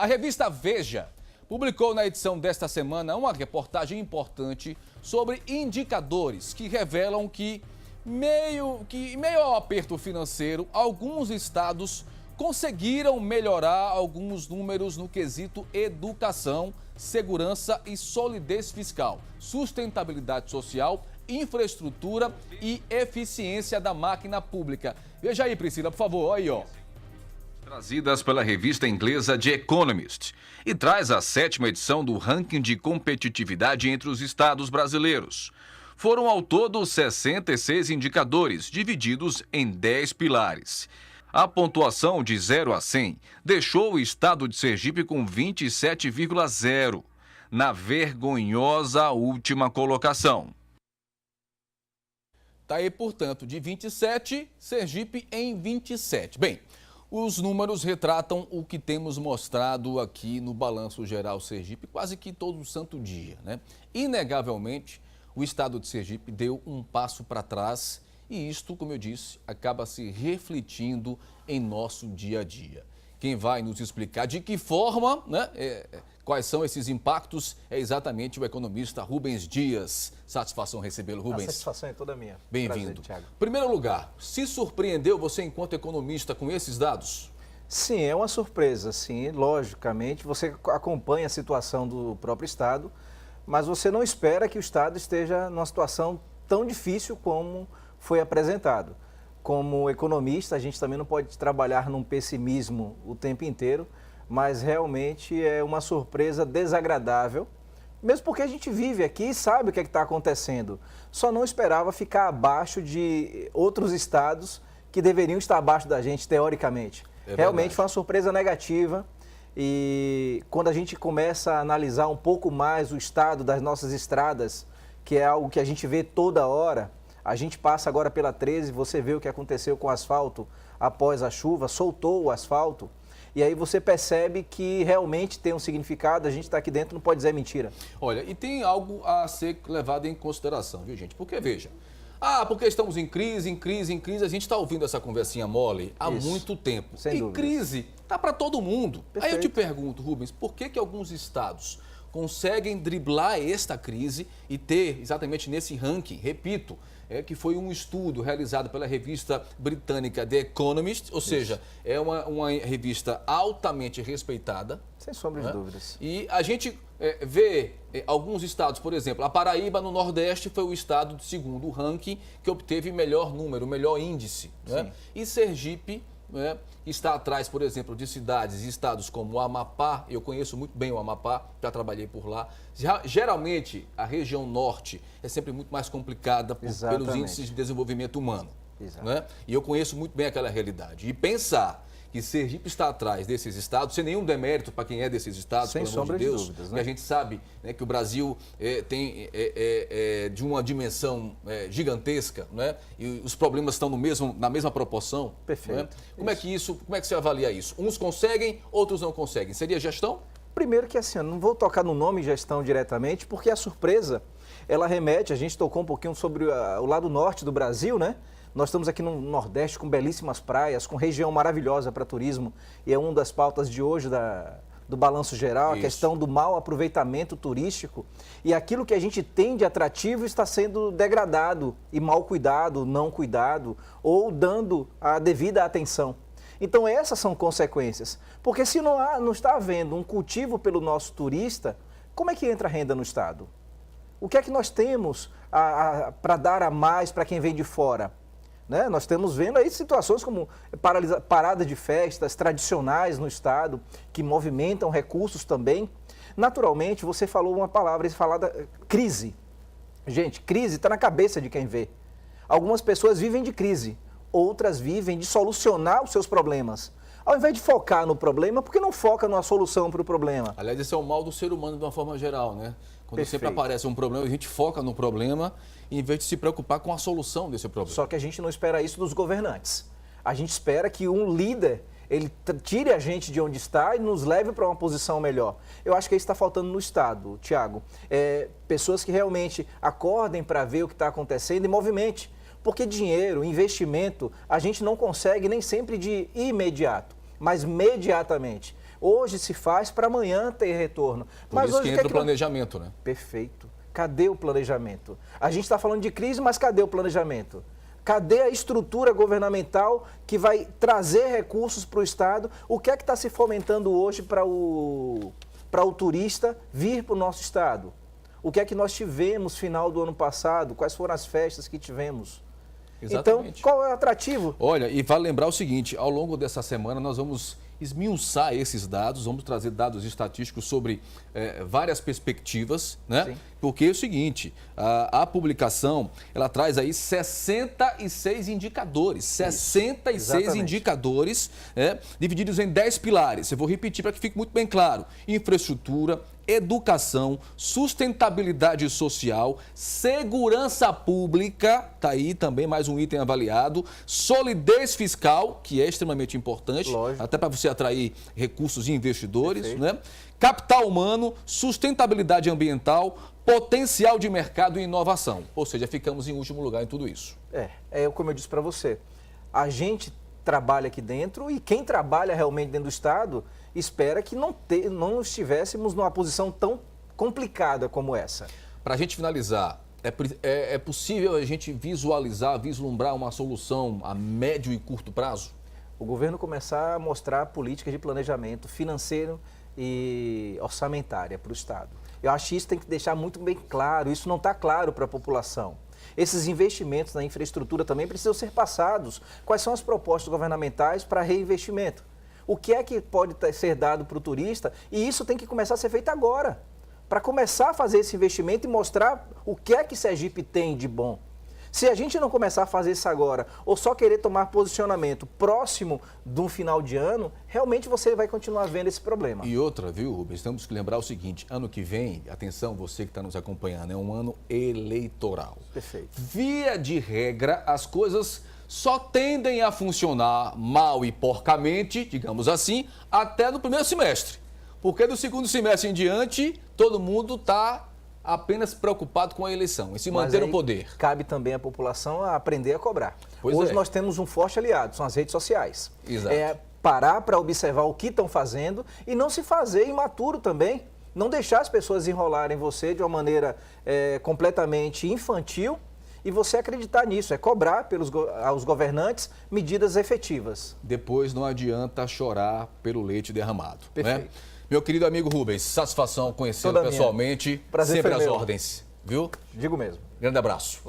A revista Veja publicou na edição desta semana uma reportagem importante sobre indicadores que revelam que, em meio ao aperto financeiro, alguns estados conseguiram melhorar alguns números no quesito educação, segurança e solidez fiscal, sustentabilidade social, infraestrutura e eficiência da máquina pública. Veja aí, Priscila, por favor, aí, ó. Trazidas pela revista inglesa The Economist e traz a 7ª edição do ranking de competitividade entre os estados brasileiros. Foram ao todo 66 indicadores, divididos em 10 pilares. A pontuação de 0 a 100 deixou o estado de Sergipe com 27,0, na vergonhosa última colocação. Tá aí, portanto, de 27, Sergipe em 27. Bem, os números retratam o que temos mostrado aqui no Balanço Geral Sergipe quase que todo santo dia, né? Inegavelmente, o estado de Sergipe deu um passo para trás e isto, como eu disse, acaba se refletindo em nosso dia a dia. Quem vai nos explicar de que forma, né, quais são esses impactos, é exatamente o economista Rubens Dias. Satisfação recebê-lo, Rubens. A satisfação é toda minha. Bem-vindo. Thiago. Primeiro lugar, se surpreendeu você enquanto economista com esses dados? Sim, é uma surpresa, sim, logicamente. Você acompanha a situação do próprio estado, mas você não espera que o estado esteja numa situação tão difícil como foi apresentado. Como economista, a gente também não pode trabalhar num pessimismo o tempo inteiro, mas realmente é uma surpresa desagradável, mesmo porque a gente vive aqui e sabe o que está acontecendo. Só não esperava ficar abaixo de outros estados que deveriam estar abaixo da gente, teoricamente. Realmente foi uma surpresa negativa e quando a gente começa a analisar um pouco mais o estado das nossas estradas, que é algo que a gente vê toda hora, a gente passa agora pela 13, você vê o que aconteceu com o asfalto após a chuva, soltou o asfalto. E aí você percebe que realmente tem um significado, a gente está aqui dentro, não pode dizer mentira. Olha, e tem algo a ser levado em consideração, viu, gente? Porque, veja, porque estamos em crise, a gente está ouvindo essa conversinha mole há muito tempo. Sem dúvidas. Crise está para todo mundo. Perfeito. Aí eu te pergunto, Rubens, por que alguns estados conseguem driblar esta crise e ter exatamente nesse ranking, repito, que foi um estudo realizado pela revista britânica The Economist, ou seja, é uma revista altamente respeitada. Sem sombra de dúvidas. E a gente vê alguns estados, por exemplo, a Paraíba no Nordeste foi o estado segundo o ranking que obteve melhor número, melhor índice. Né? E Sergipe, né, está atrás, por exemplo, de cidades e estados como o Amapá. Eu conheço muito bem o Amapá, já trabalhei por lá. Geralmente, a região norte é sempre muito mais complicada pelos índices de desenvolvimento humano. Né? E eu conheço muito bem aquela realidade. E pensar que Sergipe está atrás desses estados, sem nenhum demérito para quem é desses estados, sem pelo amor de Deus, dúvidas, né? E a gente sabe, né, que o Brasil tem de uma dimensão gigantesca, né? E os problemas estão na mesma proporção. Perfeito. Né? Como é que você avalia isso? Uns conseguem, outros não conseguem. Seria gestão? Primeiro que assim, eu não vou tocar no nome gestão diretamente, porque a surpresa, ela remete, a gente tocou um pouquinho sobre o lado norte do Brasil, né? Nós estamos aqui no Nordeste com belíssimas praias, com região maravilhosa para turismo, e é uma das pautas de hoje do Balanço Geral, a questão do mau aproveitamento turístico. E aquilo que a gente tem de atrativo está sendo degradado e mal cuidado, não cuidado, ou dando a devida atenção. Então essas são consequências, porque se não está havendo um cultivo pelo nosso turista, como é que entra renda no estado? O que é que nós temos para dar a mais para quem vem de fora? Né? Nós estamos vendo aí situações como parada de festas tradicionais no estado, que movimentam recursos também. Naturalmente, você falou uma palavra falada, crise. Gente, crise está na cabeça de quem vê. Algumas pessoas vivem de crise, outras vivem de solucionar os seus problemas. Ao invés de focar no problema, por que não foca numa solução para o problema? Aliás, esse é o mal do ser humano de uma forma geral, né? Quando sempre aparece um problema, a gente foca no problema em vez de se preocupar com a solução desse problema. Só que a gente não espera isso dos governantes. A gente espera que um líder, ele tire a gente de onde está e nos leve para uma posição melhor. Eu acho que isso está faltando no Estado, Thiago. Pessoas que realmente acordem para ver o que está acontecendo e movimente. Porque dinheiro, investimento, a gente não consegue nem sempre de imediato, mas mediatamente. Hoje se faz para amanhã ter retorno. Por isso que entra o planejamento, né? Perfeito. Cadê o planejamento? A gente está falando de crise, mas cadê o planejamento? Cadê a estrutura governamental que vai trazer recursos para o Estado? O que é que está se fomentando hoje para o turista vir para o nosso Estado? O que é que nós tivemos final do ano passado? Quais foram as festas que tivemos? Exatamente. Então, qual é o atrativo? Olha, e vale lembrar o seguinte, ao longo dessa semana nós vamos esmiuçar esses dados, vamos trazer dados estatísticos sobre várias perspectivas, né? Sim. Porque é o seguinte, a publicação, ela traz aí 66 indicadores, isso, 66 exatamente. Indicadores, divididos em 10 pilares. Eu vou repetir para que fique muito bem claro. Infraestrutura, educação, sustentabilidade social, segurança pública, está aí também mais um item avaliado, solidez fiscal, que é extremamente importante, lógico, até para você atrair recursos e investidores, né? Capital humano, sustentabilidade ambiental, potencial de mercado e inovação. Ou seja, ficamos em último lugar em tudo isso. Como eu disse para você, a gente trabalha aqui dentro e quem trabalha realmente dentro do Estado espera que não estivéssemos numa posição tão complicada como essa. Para a gente finalizar, é possível a gente vislumbrar uma solução a médio e curto prazo? O governo começar a mostrar políticas de planejamento financeiro e orçamentária para o Estado. Eu acho que isso tem que deixar muito bem claro, isso não está claro para a população. Esses investimentos na infraestrutura também precisam ser passados. Quais são as propostas governamentais para reinvestimento? O que é que pode ser dado para o turista? E isso tem que começar a ser feito agora, para começar a fazer esse investimento e mostrar o que é que Sergipe tem de bom. Se a gente não começar a fazer isso agora, ou só querer tomar posicionamento próximo do final de ano, realmente você vai continuar vendo esse problema. E outra, viu, Rubens, temos que lembrar o seguinte, ano que vem, atenção, você que está nos acompanhando, é um ano eleitoral. Perfeito. Via de regra, as coisas só tendem a funcionar mal e porcamente, digamos assim, até no primeiro semestre. Porque do segundo semestre em diante, todo mundo está apenas preocupado com a eleição e se manter no poder. Cabe também à população a aprender a cobrar. Pois Hoje nós temos um forte aliado, são as redes sociais. Exato. Parar para observar o que estão fazendo e não se fazer imaturo também. Não deixar as pessoas enrolarem você de uma maneira completamente infantil e você acreditar nisso, cobrar aos governantes medidas efetivas. Depois não adianta chorar pelo leite derramado. Perfeito. Né? Meu querido amigo Rubens, satisfação conhecê-lo pessoalmente. Prazer sempre foi às meu. ordens, viu? Digo mesmo. Grande abraço.